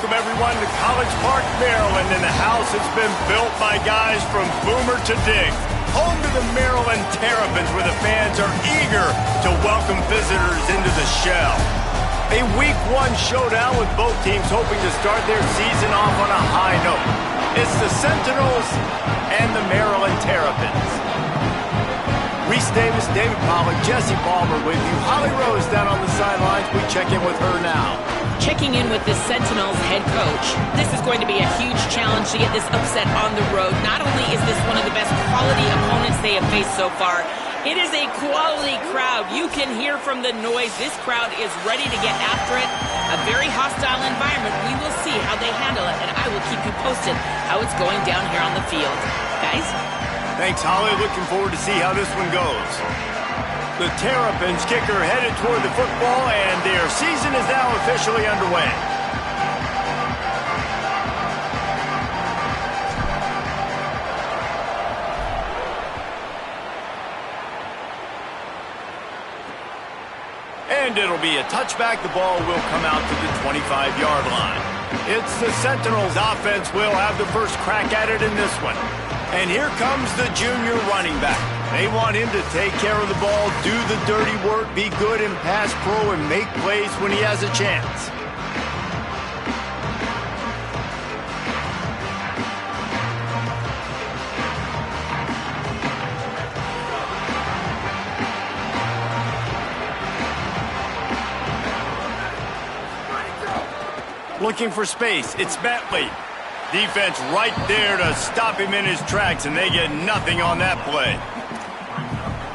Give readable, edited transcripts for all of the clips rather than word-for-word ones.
welcome everyone to College Park, Maryland, and the house has been built by guys from Boomer to Dig. Home to the Maryland Terrapins, where the fans are eager to welcome visitors into the shell. A Week 1 showdown with both teams hoping to start their season off on a high note. It's the Sentinels and the Maryland Terrapins. Reese Davis, David Pollack, Jesse Palmer with you. Holly Rose down on the sidelines. We check in with her now. Checking in with the Sentinels head coach. This is going to be a huge challenge to get this upset on the road. Not only is this one of the best quality opponents they have faced so far, it is a quality crowd. You can hear from the noise. This crowd is ready to get after it. A very hostile environment. We will see how they handle it, and I will keep you posted how it's going down here on the field. Guys? Thanks, Holly. Looking forward to see how this one goes. The Terrapins kicker headed toward the football, and their season is now officially underway. And it'll be a touchback. The ball will come out to the 25-yard line. It's the Sentinels offense will have the first crack at it in this one. And here comes the junior running back. They want him to take care of the ball, do the dirty work, be good in pass pro, and make plays when he has a chance. Looking for space. It's Bentley. Defense right there to stop him in his tracks, and they get nothing on that play.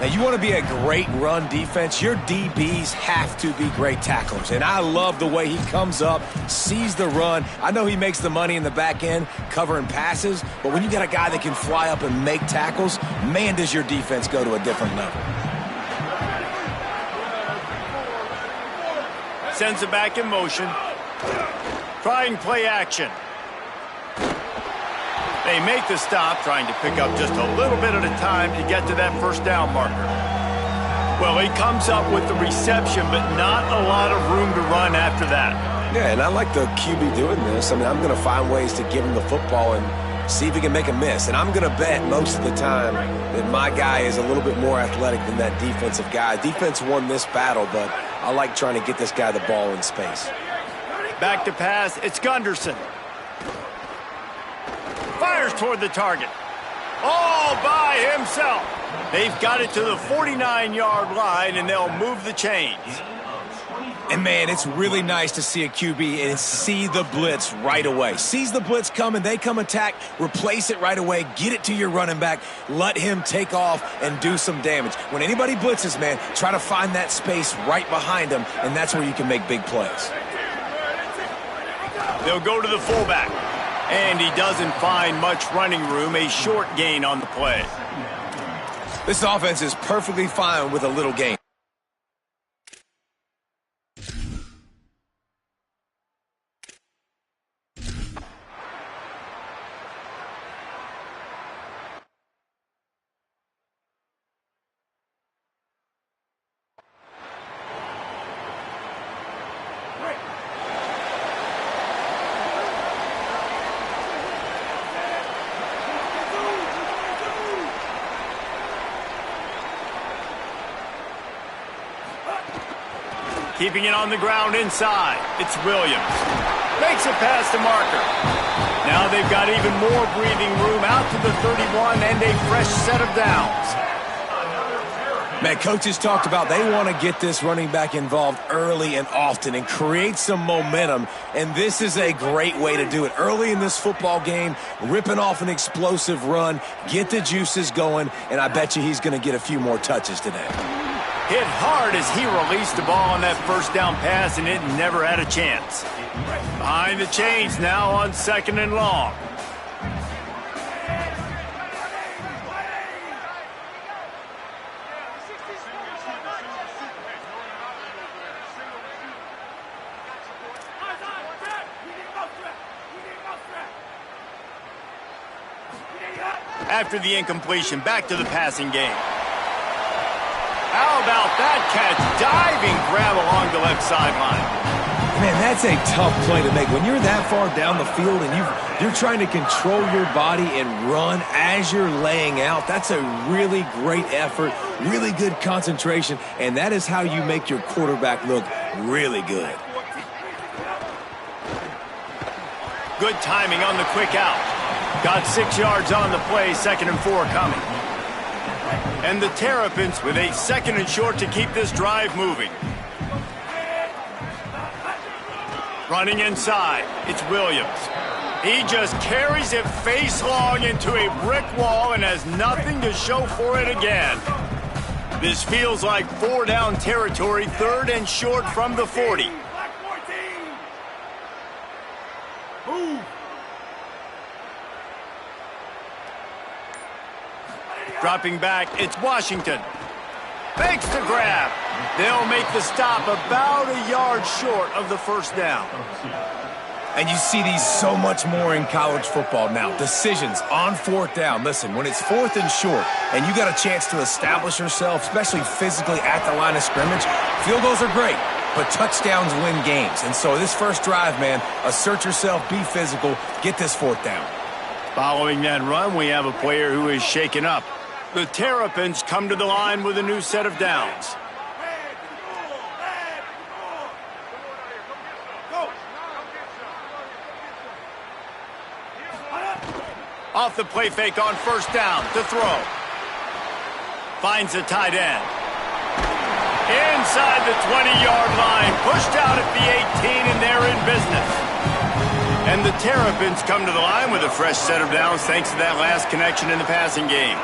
Now, you want to be a great run defense, your DBs have to be great tacklers. And I love the way he comes up, sees the run. I know he makes the money in the back end covering passes, but when you got a guy that can fly up and make tackles, man, does your defense go to a different level. Sends it back in motion. Trying play action. They make the stop, trying to pick up just a little bit at a time to get to that first down marker. Well, he comes up with the reception, but not a lot of room to run after that. Yeah, and I like the QB doing this. I mean, I'm going to find ways to give him the football and see if he can make a miss. And I'm going to bet most of the time that my guy is a little bit more athletic than that defensive guy. Defense won this battle, but I like trying to get this guy the ball in space. Back to pass, it's Gunderson. Fires toward the target. All by himself. They've got it to the 49-yard line, and they'll move the chains. And, man, it's really nice to see a QB and see the blitz right away. Sees the blitz coming, they come attack, replace it right away, get it to your running back, let him take off and do some damage. When anybody blitzes, man, try to find that space right behind them, and that's where you can make big plays. They'll go to the fullback. And he doesn't find much running room, a short gain on the play. This offense is perfectly fine with a little gain. Keeping it on the ground inside. It's Williams. Makes it past the marker. Now they've got even more breathing room out to the 31 and a fresh set of downs. Man, coaches talked about they want to get this running back involved early and often and create some momentum, and this is a great way to do it. Early in this football game, ripping off an explosive run, get the juices going, and I bet you he's going to get a few more touches today. Hit hard as he released the ball on that first down pass, and it never had a chance. Behind the chains now on 2nd and long. After the incompletion, back to the passing game. How about that catch? Diving grab along the left sideline. Man, that's a tough play to make. When you're that far down the field and you're trying to control your body and run as you're laying out, that's a really great effort, really good concentration, and that is how you make your quarterback look really good. Good timing on the quick out. Got 6 yards on the play, 2nd and 4 coming. And the Terrapins with a 2nd and short to keep this drive moving. Running inside, it's Williams. He just carries it face long into a brick wall and has nothing to show for it again. This feels like 4 down territory, 3rd and short from the 40. Dropping back, it's Washington. Fakes the grab. They'll make the stop about a yard short of the 1st down. And you see these so much more in college football now. Decisions on 4th down. Listen, when it's 4th and short and you got a chance to establish yourself, especially physically at the line of scrimmage, field goals are great, but touchdowns win games. And so this first drive, man, assert yourself, be physical, get this 4th down. Following that run, we have a player who is shaken up. The Terrapins come to the line with a new set of downs. Off the play fake on 1st down to throw. Finds the tight end. Inside the 20-yard line, pushed out at the 18, and they're in business. And the Terrapins come to the line with a fresh set of downs thanks to that last connection in the passing game.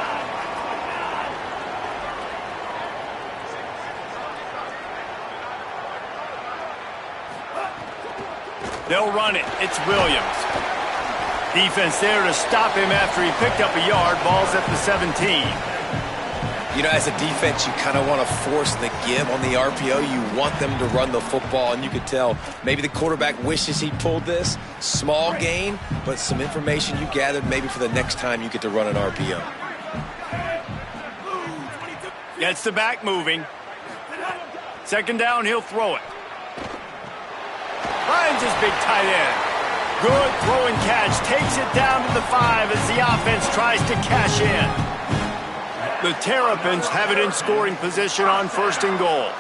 They'll run it. It's Williams. Defense there to stop him after he picked up a yard. Ball's at the 17. You know, as a defense, you kind of want to force the give on the RPO. You want them to run the football, and you could tell maybe the quarterback wishes he pulled this. Small gain, but some information you gathered maybe for the next time you get to run an RPO. Gets the back moving. 2nd down, he'll throw it. Finds his big tight end. Good throw and catch. Takes it down to the 5 as the offense tries to cash in. The Terrapins have it in scoring position on 1st and goal.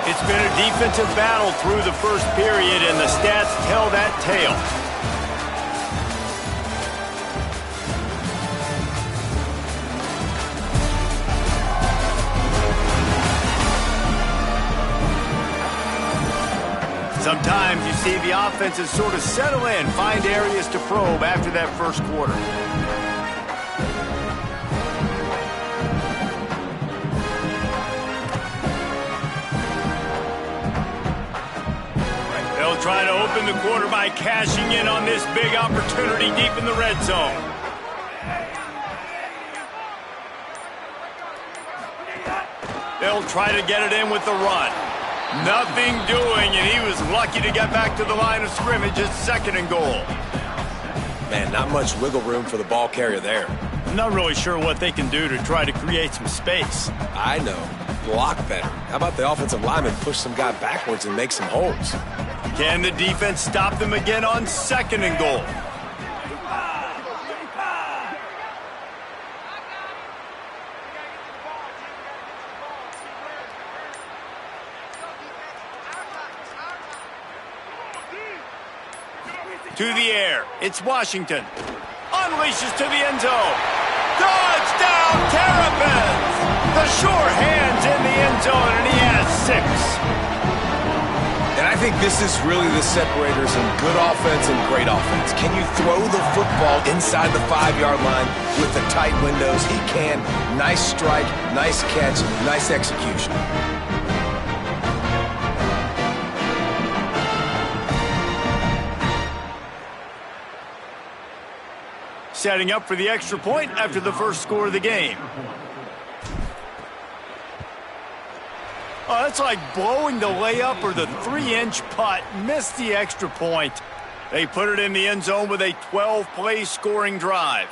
It's been a defensive battle through the 1st period, and the stats tell that tale. Sometimes you see the offenses sort of settle in, find areas to probe after that 1st quarter. They'll try to open the quarter by cashing in on this big opportunity deep in the red zone. They'll try to get it in with the run. Nothing doing, and he was lucky to get back to the line of scrimmage at 2nd and goal. Man, not much wiggle room for the ball carrier there. I'm not really sure what they can do to try to create some space. I know. Block better. How about the offensive lineman push some guy backwards and make some holes? Can the defense stop them again on 2nd and goal? To the air, it's Washington. Unleashes to the end zone. Touchdown, Terrapins! The sure hands in the end zone, and he has 6. And I think this is really the separators in good offense and great offense. Can you throw the football inside the 5-yard line with the tight windows? He can. Nice strike, nice catch, nice execution. Setting up for the extra point after the 1st score of the game. Oh, that's like blowing the layup or the 3-inch putt. Missed the extra point. They put it in the end zone with a 12-play scoring drive.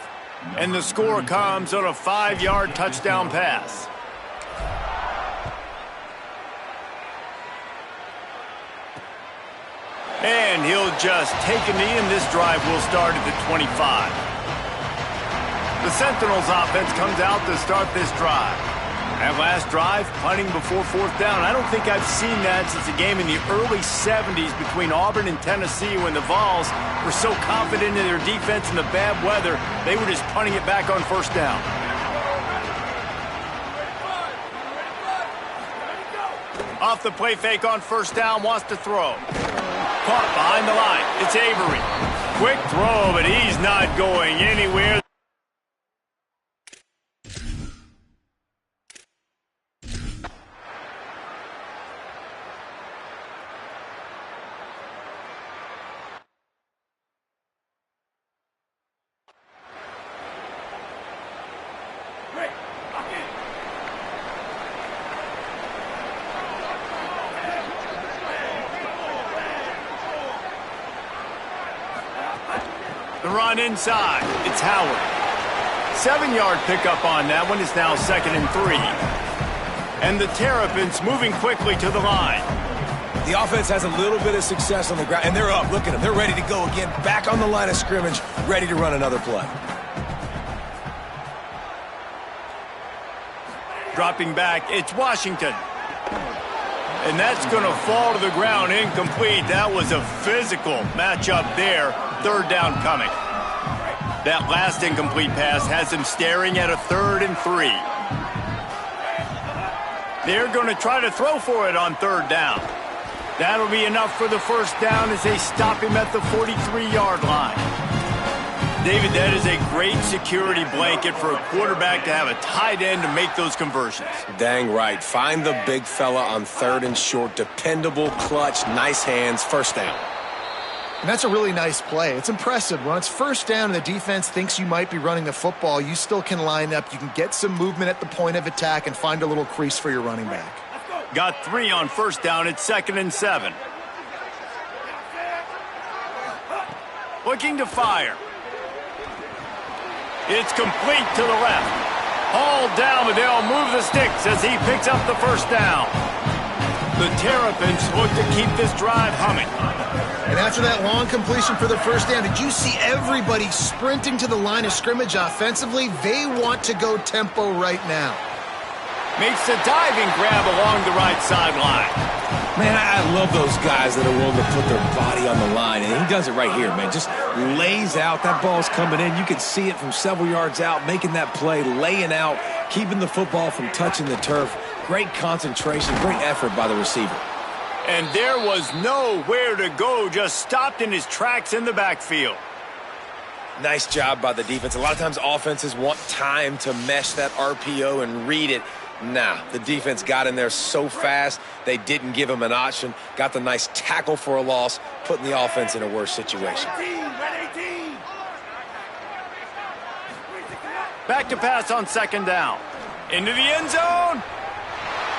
And the score comes on a 5-yard touchdown pass. And he'll just take a knee, and this drive will start at the 25. The Sentinels offense comes out to start this drive. That last drive, punting before fourth down. I don't think I've seen that since a game in the early 70s between Auburn and Tennessee when the Vols were so confident in their defense in the bad weather, they were just punting it back on first down. Off the play fake on first down, wants to throw. Caught behind the line. It's Avery. Quick throw, but he's not going anywhere. The run inside. It's Howard. 7-yard pickup on that one. Is now 2nd and 3. And the Terrapins moving quickly to the line. The offense has a little bit of success on the ground, and they're up. Look at them. They're ready to go again. Back on the line of scrimmage, ready to run another play. Dropping back, it's Washington. And that's going to fall to the ground incomplete. That was a physical matchup there. 3rd down coming. That last incomplete pass has him staring at a 3rd and 3. They're going to try to throw for it on 3rd down. That'll be enough for the first down as they stop him at the 43-yard line. David, that is a great security blanket for a quarterback to have a tight end to make those conversions. Dang right. Find the big fella on 3rd and short. Dependable, clutch, nice hands, first down. And that's a really nice play. It's impressive. When it's first down and the defense thinks you might be running the football, you still can line up. You can get some movement at the point of attack and find a little crease for your running back. Got 3 on first down. It's 2nd and 7. Looking to fire. It's complete to the left. Hauled down, but they'll move the sticks as he picks up the first down. The Terrapins look to keep this drive humming. And after that long completion for the first down, did you see everybody sprinting to the line of scrimmage offensively? They want to go tempo right now. Makes a diving grab along the right sideline. Man, I love those guys that are willing to put their body on the line, and he does it right here, man. Just lays out. That ball's coming in. You can see it from several yards out, making that play, laying out, keeping the football from touching the turf. Great concentration, great effort by the receiver. And there was nowhere to go, just stopped in his tracks in the backfield. Nice job by the defense. A lot of times offenses want time to mesh that RPO and read it. Nah, the defense got in there so fast, they didn't give him an option. Got the nice tackle for a loss, putting the offense in a worse situation. Back to pass on 2nd down. Into the end zone.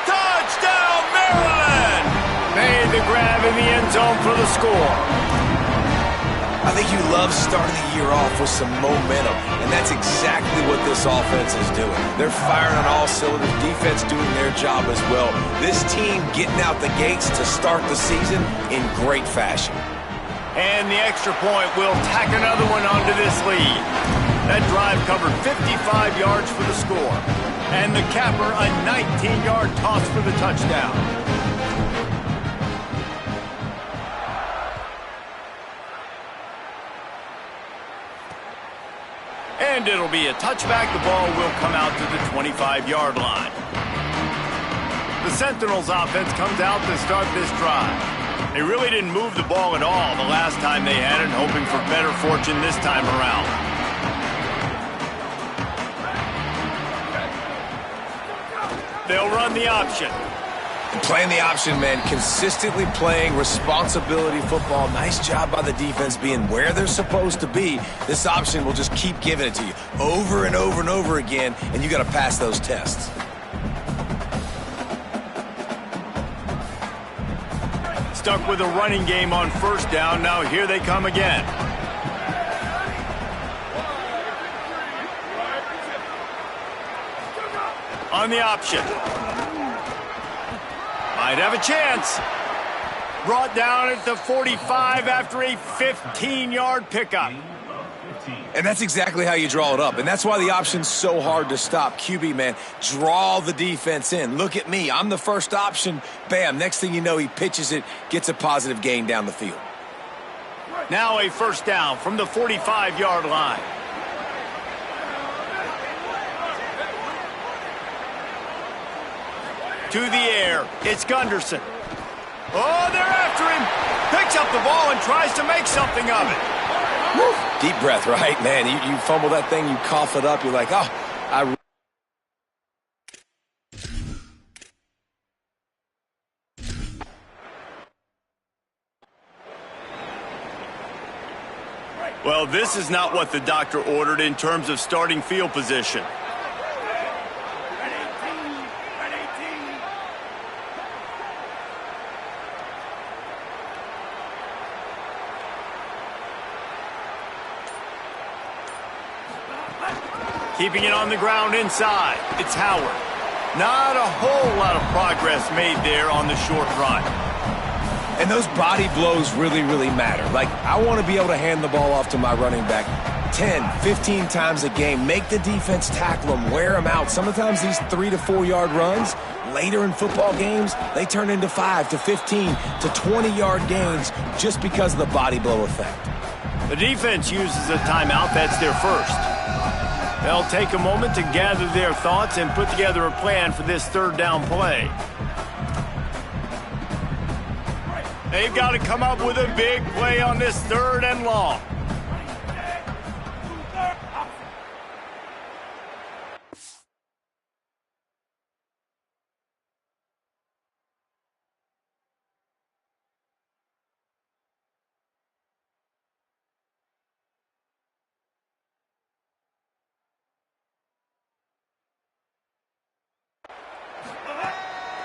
Touchdown, Maryland! Made the grab in the end zone for the score. I think you love starting the year off with some momentum, and that's exactly what this offense is doing. They're firing on all cylinders, defense doing their job as well. This team getting out the gates to start the season in great fashion. And the extra point will tack another one onto this lead. That drive covered 55 yards for the score. And the capper, a 19-yard toss for the touchdown. And it'll be a touchback. The ball will come out to the 25-yard line. The Sentinels offense comes out to start this drive. They really didn't move the ball at all the last time they had it, hoping for better fortune this time around. They'll run the option. And playing the option, man, consistently playing responsibility football. Nice job by the defense being where they're supposed to be. This option will just keep giving it to you over and over and over again, and you got to pass those tests. stuck with a running game on first down. Now here they come again. On the option. Might have a chance. Brought down at the 45 after a 15-yard pickup. And that's exactly how you draw it up. And that's why the option's so hard to stop. QB, man, draw the defense in. Look at me. I'm the first option. Bam. Next thing you know, he pitches it, gets a positive gain down the field. Now a first down from the 45-yard line. To the air. It's Gunderson. Oh, they're after him. Picks up the ball and tries to make something of it. Woo. Deep breath, right? Man, you fumble that thing, you cough it up, you're like, oh, Well, this is not what the doctor ordered in terms of starting field position. Keeping it on the ground inside. It's Howard. Not a whole lot of progress made there on the short run. And those body blows really, really matter. Like, I want to be able to hand the ball off to my running back 10, 15 times a game. Make the defense tackle them, wear them out. Sometimes these 3 to 4 yard runs, later in football games, they turn into 5 to 15 to 20-yard gains just because of the body blow effect. The defense uses a timeout. That's their first. They'll take a moment to gather their thoughts and put together a plan for this third down play. They've got to come up with a big play on this third and long.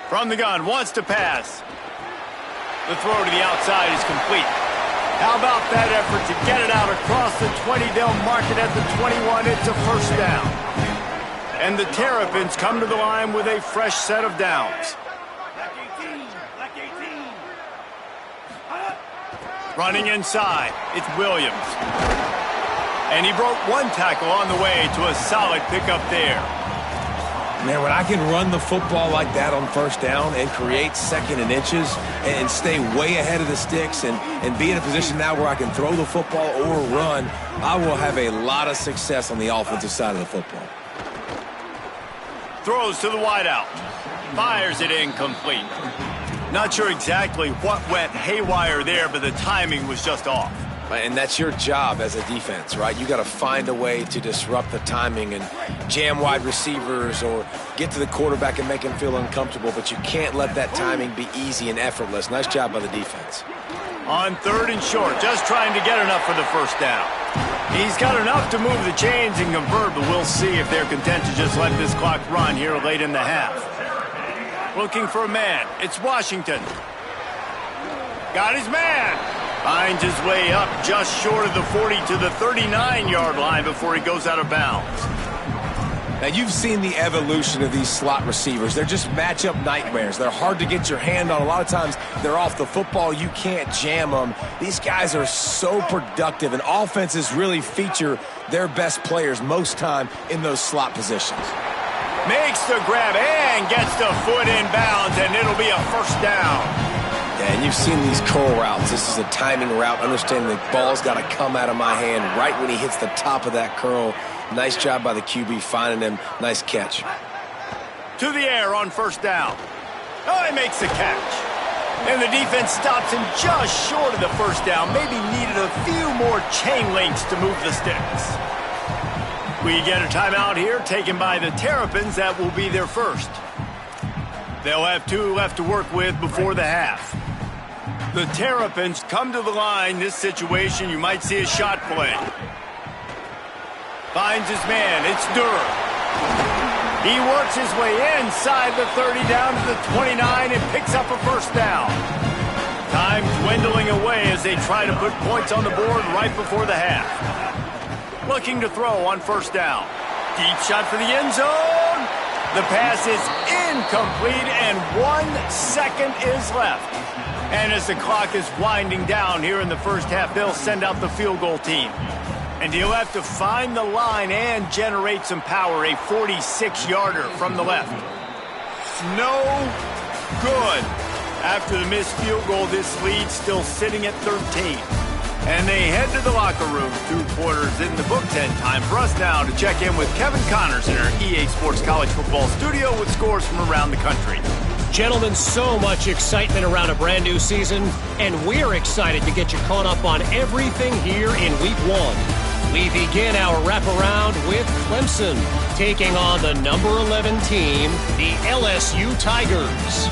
From the gun, wants to pass. The throw to the outside is complete. How about that effort to get it out across the 20? They'll mark it at the 21. It's a first down. And the Terrapins come to the line with a fresh set of downs. Running inside, it's Williams. And he broke one tackle on the way to a solid pickup there. Man, when I can run the football like that on first down and create second and inches and stay way ahead of the sticks and be in a position now where I can throw the football or run, I will have a lot of success on the offensive side of the football. Throws to the wideout. Fires it incomplete. Not sure exactly what went haywire there, but the timing was just off. And that's your job as a defense, right? You got to find a way to disrupt the timing and jam wide receivers or get to the quarterback and make him feel uncomfortable, but you can't let that timing be easy and effortless. Nice job by the defense. On third and short, just trying to get enough for the first down. He's got enough to move the chains and convert, but we'll see if they're content to just let this clock run here late in the half. Looking for a man. It's Washington. Got his man. Finds his way up just short of the 40 to the 39-yard line before he goes out of bounds. Now, you've seen the evolution of these slot receivers. They're just matchup nightmares. They're hard to get your hand on. A lot of times, they're off the football. You can't jam them. These guys are so productive, and offenses really feature their best players most time in those slot positions. Makes the grab and gets the foot in bounds, and it'll be a first down. And you've seen these curl routes. This is a timing route. Understanding the ball's got to come out of my hand right when he hits the top of that curl. Nice job by the QB finding him. Nice catch. To the air on first down. Oh, he makes the catch. And the defense stops him just short of the first down. Maybe needed a few more chain links to move the sticks. We get a timeout here taken by the Terrapins. That will be their first. They'll have 2 left to work with before the half. The Terrapins come to the line. This situation, you might see a shot play. Finds his man. It's Durham. He works his way inside the 30 down to the 29 and picks up a first down. Time Time dwindling away as they try to put points on the board right before the half. Looking to throw on first down. Deep shot for the end zone. The pass is incomplete, and 1 second is left. And as the clock is winding down here in the first half, they'll send out the field goal team. And he'll have to find the line and generate some power, a 46-yarder from the left. No good. After the missed field goal, this lead still sitting at 13. And they head to the locker room. 2 quarters in the books, and time for us now to check in with Kevin Connors in our EA Sports College Football studio with scores from around the country. Gentlemen, so much excitement around a brand new season, and we're excited to get you caught up on everything here in Week 1. We begin our wraparound with Clemson, taking on the number 11 team, the LSU Tigers.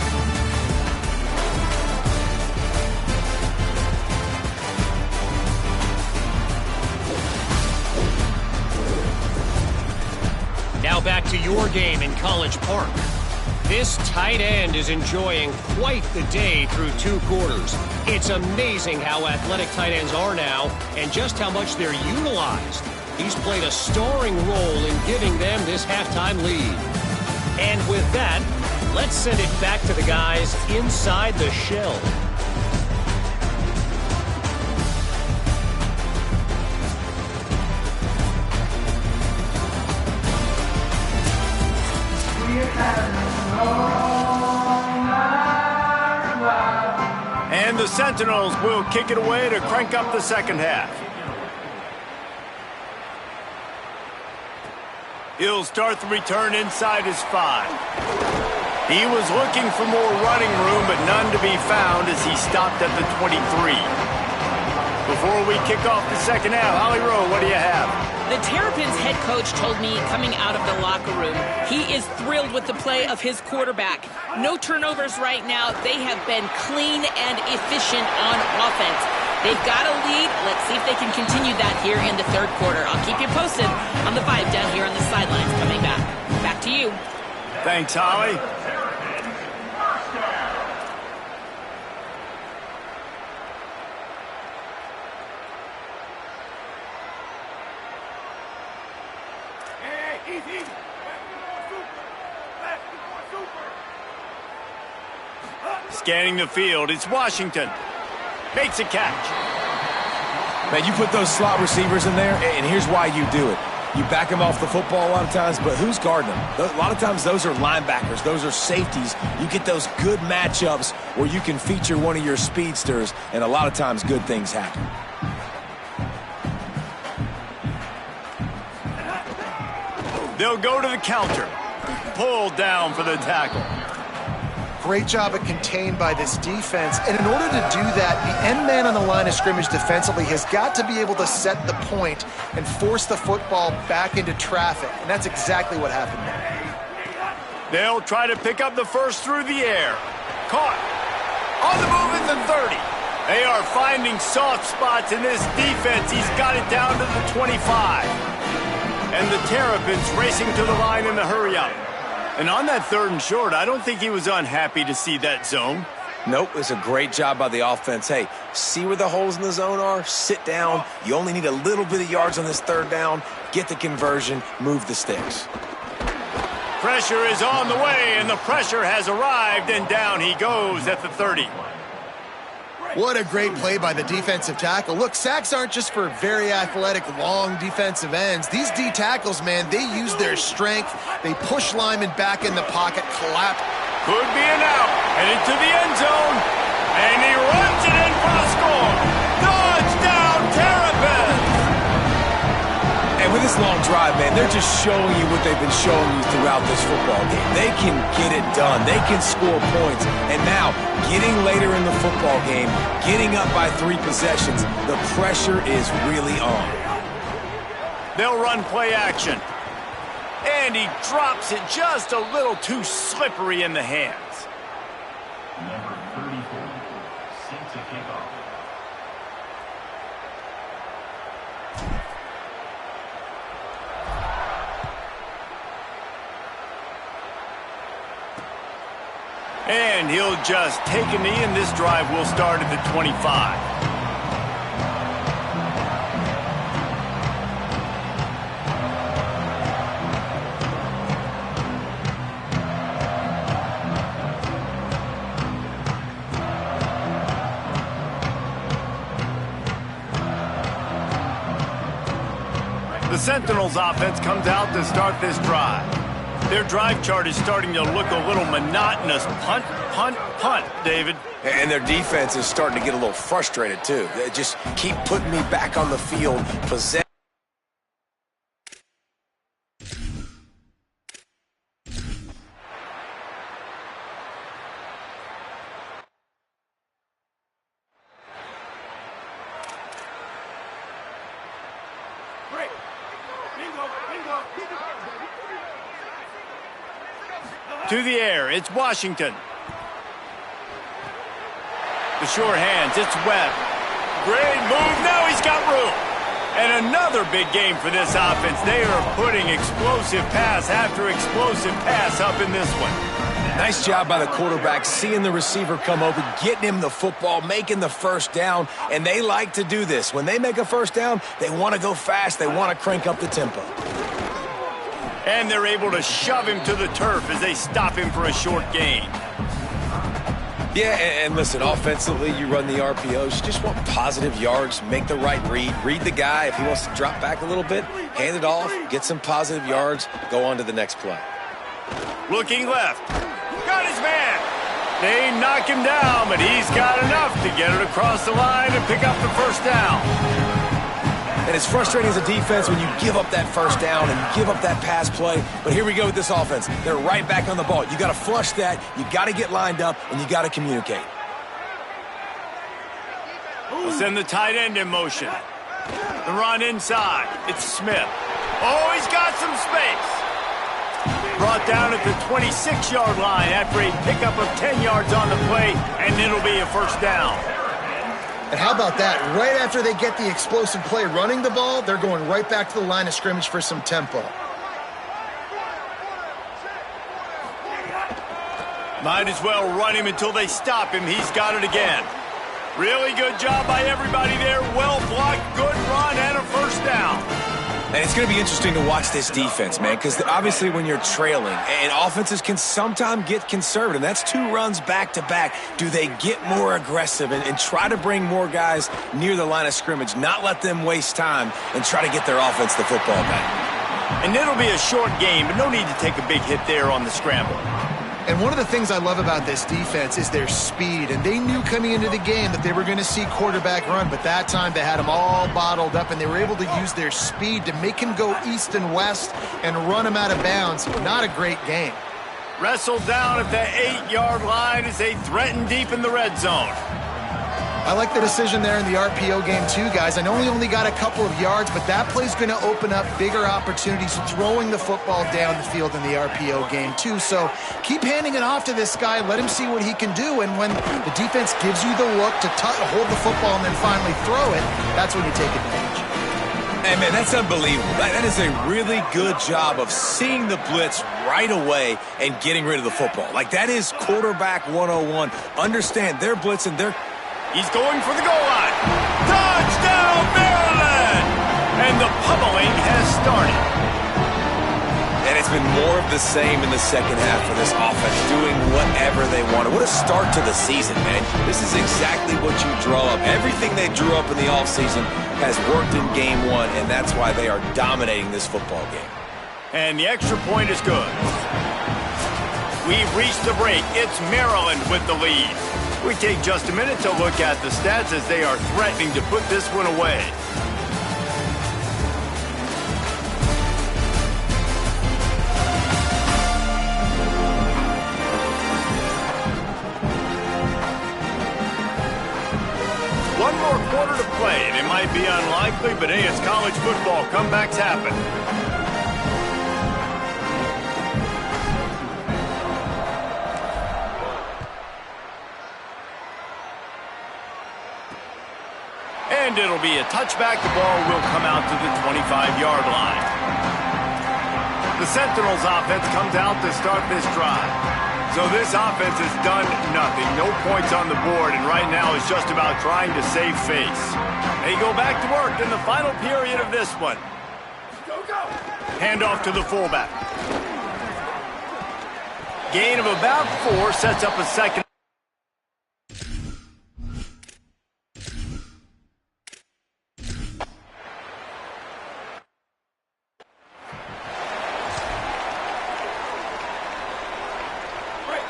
Now back to your game in College Park. This tight end is enjoying quite the day through 2 quarters. It's amazing how athletic tight ends are now and just how much they're utilized. He's played a starring role in giving them this halftime lead. And with that, let's send it back to the guys inside the shell. And the Sentinels will kick it away to crank up the second half. He'll start the return inside his 5. He was looking for more running room, but none to be found as he stopped at the 23. Before we kick off the second half, Holly Rowe, what do you have? The Terrapins head coach told me coming out of the locker room, he is thrilled with the play of his quarterback. No turnovers right now. They have been clean and efficient on offense. They've got a lead. Let's see if they can continue that here in the third quarter. I'll keep you posted on the vibe down here on the sidelines coming back. Back to you. Thanks, Holly. Scanning the field, it's Washington. Makes a catch. Man, you put those slot receivers in there, and here's why you do it. You back them off the football a lot of times, but who's guarding them? A lot of times those are linebackers. Those are safeties. You get those good matchups where you can feature one of your speedsters, and a lot of times good things happen. They'll go to the counter. Pulled down for the tackle. Great job at contained by this defense. And in order to do that, the end man on the line of scrimmage defensively has got to be able to set the point and force the football back into traffic. And that's exactly what happened there. They'll try to pick up the first through the air. Caught. On the move at the 30. They are finding soft spots in this defense. He's got it down to the 25. And the Terrapins racing to the line in the hurry-up. And on that 3rd and short, I don't think he was unhappy to see that zone. Nope, it's a great job by the offense. Hey, see where the holes in the zone are? Sit down. You only need a little bit of yards on this 3rd down. Get the conversion. Move the sticks. Pressure is on the way, and the pressure has arrived, and down he goes at the 30. What a great play by the defensive tackle. Look, sacks aren't just for very athletic, long defensive ends. These D tackles, man, they use their strength. They push linemen back in the pocket, collapse. Could be an out, headed to the end zone, and he runs it in for the score. Touchdown, Terrapins! And with this long drive, man, they're just showing you what they've been showing you throughout this football game. They can get it done. They can score points. And now, getting later in the football game, getting up by 3 possessions, the pressure is really on. They'll run play action. And he drops it just a little too slippery in the hands. Number 34, set to kick off. And he'll just take a knee, and this drive will start at the 25. The Sentinels offense comes out to start this drive. Their drive chart is starting to look a little monotonous. Punt, punt, punt, David. And their defense is starting to get a little frustrated, too. They just keep putting me back on the field. Possess. To the air, it's Washington. The sure hands, it's Webb. Great move, now he's got room. And another big game for this offense. They are putting explosive pass after explosive pass up in this one. Nice job by the quarterback, seeing the receiver come open, getting him the football, making the first down, and they like to do this. When they make a first down, they want to go fast, they want to crank up the tempo. And they're able to shove him to the turf as they stop him for a short gain. Yeah, and listen, offensively, you run the RPOs. You just want positive yards, make the right read the guy. If he wants to drop back a little bit, hand it off, get some positive yards, go on to the next play. Looking left. Got his man. They knock him down, but he's got enough to get it across the line and pick up the first down. And it's frustrating as a defense when you give up that first down and you give up that pass play. But here we go with this offense. They're right back on the ball. You got to flush that. You got to get lined up, and you got to communicate. We'll send the tight end in motion. The run inside. It's Smith. Oh, he's got some space. Brought down at the 26-yard line after a pickup of 10 yards on the play, and it'll be a first down. And how about that? Right after they get the explosive play running the ball, they're going right back to the line of scrimmage for some tempo. Might as well run him until they stop him. He's got it again. Really good job by everybody there. Well blocked, good run, and a first down. And it's going to be interesting to watch this defense, man, because obviously when you're trailing, and offenses can sometimes get conservative. That's two runs back-to-back. Do they get more aggressive and try to bring more guys near the line of scrimmage, not let them waste time, and try to get their offense the football back? And it'll be a short game, but no need to take a big hit there on the scramble. And one of the things I love about this defense is their speed. And they knew coming into the game that they were going to see quarterback run, but that time they had him all bottled up, and they were able to use their speed to make him go east and west and run him out of bounds. Not a great game. Wrestled down at the 8-yard line as they threaten deep in the red zone. I like the decision there in the RPO game too, guys. I know he only got a couple of yards, but that play's going to open up bigger opportunities throwing the football down the field in the RPO game too. So keep handing it off to this guy. Let him see what he can do. And when the defense gives you the look to hold the football and then finally throw it, that's when you take advantage. Hey, man, that's unbelievable. That is a really good job of seeing the blitz right away and getting rid of the football. Like, that is quarterback 101. Understand, they're blitzing, He's going for the goal line. Touchdown, Maryland! And the pummeling has started. And it's been more of the same in the second half for this offense, doing whatever they wanted. What a start to the season, man. This is exactly what you draw up. Everything they drew up in the offseason has worked in game one, and that's why they are dominating this football game. And the extra point is good. We've reached the break. It's Maryland with the lead. We take just a minute to look at the stats as they are threatening to put this one away. One more quarter to play, and it might be unlikely, but hey, it's college football. Comebacks happen. And it'll be a touchback. The ball will come out to the 25-yard line. The Sentinels offense comes out to start this drive. So this offense has done nothing. No points on the board, and right now it's just about trying to save face. They go back to work in the final period of this one. Handoff to the fullback. Gain of about 4 sets up a second.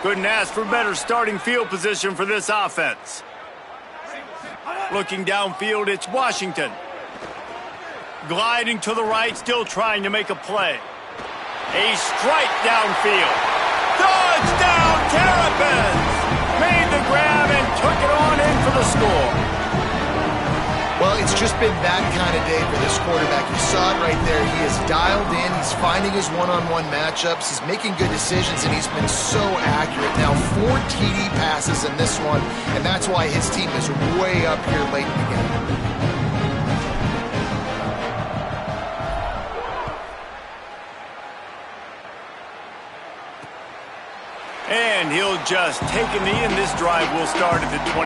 Couldn't ask for better starting field position for this offense. Looking downfield, it's Washington. Gliding to the right, still trying to make a play. A strike downfield. Touchdown, Terrapins! Made the grab and took it on in for the score. Well, it's just been that kind of day for this quarterback. You saw it right there. He is dialed in. He's finding his one-on-one matchups. He's making good decisions, and he's been so accurate. Now, 4 TD passes in this one, and that's why his team is way up here late in the game. And he'll just take a knee, and this drive will start at the 20.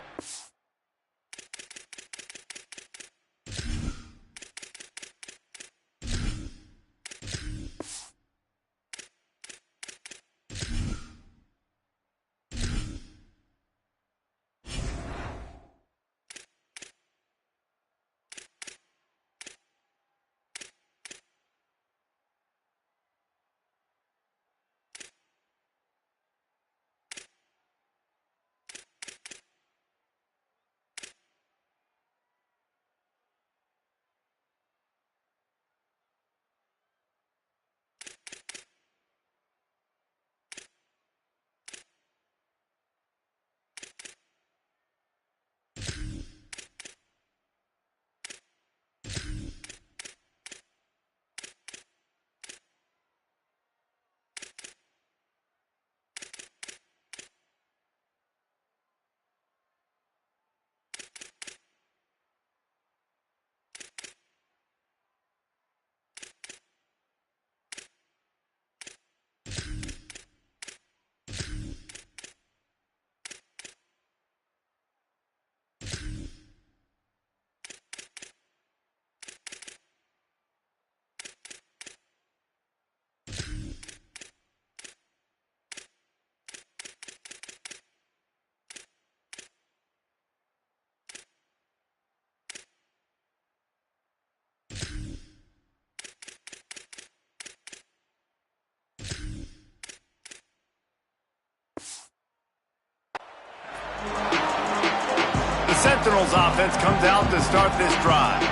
Sentinels offense comes out to start this drive.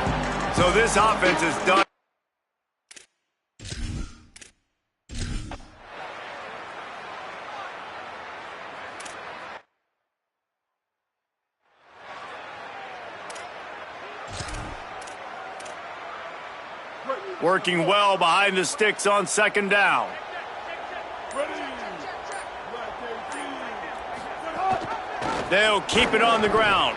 So this offense is done. Working well behind the sticks on second down. They'll keep it on the ground.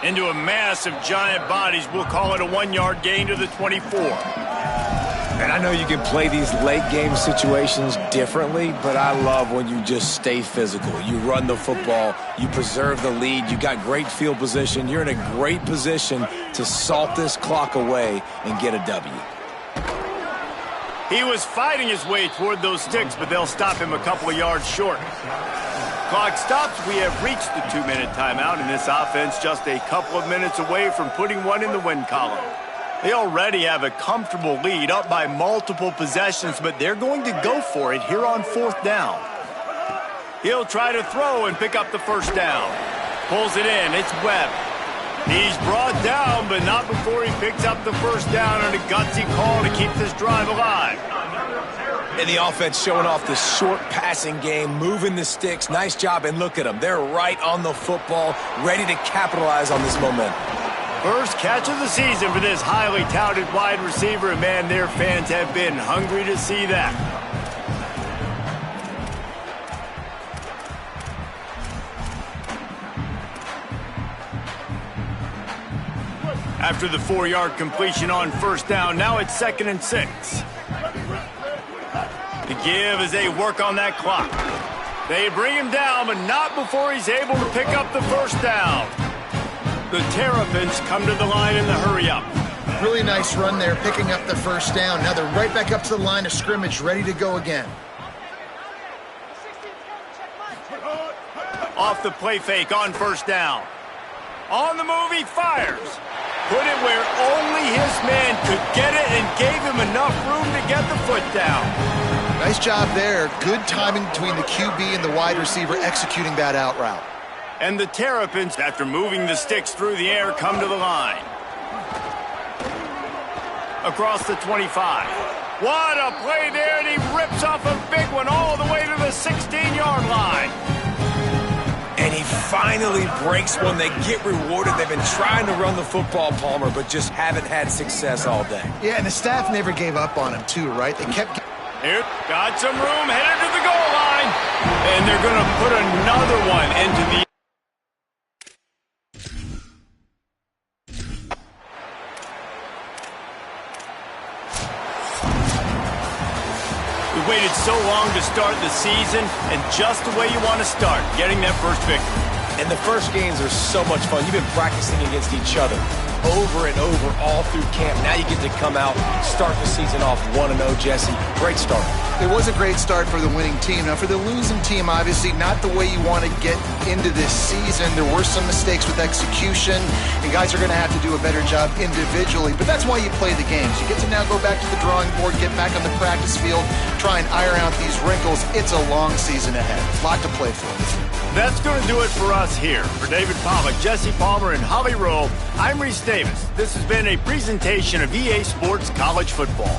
Into a mass of giant bodies. We'll call it a 1-yard gain to the 24. And I know you can play these late game situations differently, but I love when you just stay physical. You run the football, you preserve the lead, you got great field position. You're in a great position to salt this clock away and get a W. He was fighting his way toward those sticks, but they'll stop him a couple of yards short. Clock stops. We have reached the 2-minute timeout, and this offense just a couple of minutes away from putting one in the win column. They already have a comfortable lead, up by multiple possessions, but they're going to go for it here on 4th down. He'll try to throw and pick up the first down. Pulls it in. It's Webb. He's brought down, but not before he picks up the first down on a gutsy call to keep this drive alive. And the offense showing off the short passing game, moving the sticks. Nice job, and look at them. They're right on the football, ready to capitalize on this momentum. First catch of the season for this highly touted wide receiver, and man, their fans have been hungry to see that. After the 4-yard completion on first down, now it's 2nd and 6. The give as they work on that clock. They bring him down, but not before he's able to pick up the first down. The Terrapins come to the line in the hurry-up. Really nice run there, picking up the first down. Now they're right back up to the line of scrimmage, ready to go again. Off the play fake on first down. On the move, he fires. Put it where only his man could get it and gave him enough room to get the foot down. Nice job there. Good timing between the QB and the wide receiver executing that out route. And the Terrapins, after moving the sticks through the air, come to the line. Across the 25. What a play there, and he rips off a big one all the way to the 16-yard line. And he finally breaks one. They get rewarded. They've been trying to run the football, Palmer, but just haven't had success all day. Yeah, and the staff never gave up on him, too, right? They kept... Here, got some room, headed to the goal line. And they're going to put another one into the... We waited so long to start the season, and just the way you want to start, getting that first victory. And the first games are so much fun. You've been practicing against each other over and over all through camp. Now you get to come out, start the season off 1-0, Jesse. Great start. It was a great start for the winning team. Now, for the losing team, obviously not the way you want to get into this season. There were some mistakes with execution, and guys are going to have to do a better job individually. But that's why you play the games. You get to now go back to the drawing board, get back on the practice field, try and iron out these wrinkles. It's a long season ahead. A lot to play for. That's going to do it for us here. For David Palmer, Jesse Palmer, and Holly Rowe, I'm Reese Davis. This has been a presentation of EA Sports College Football.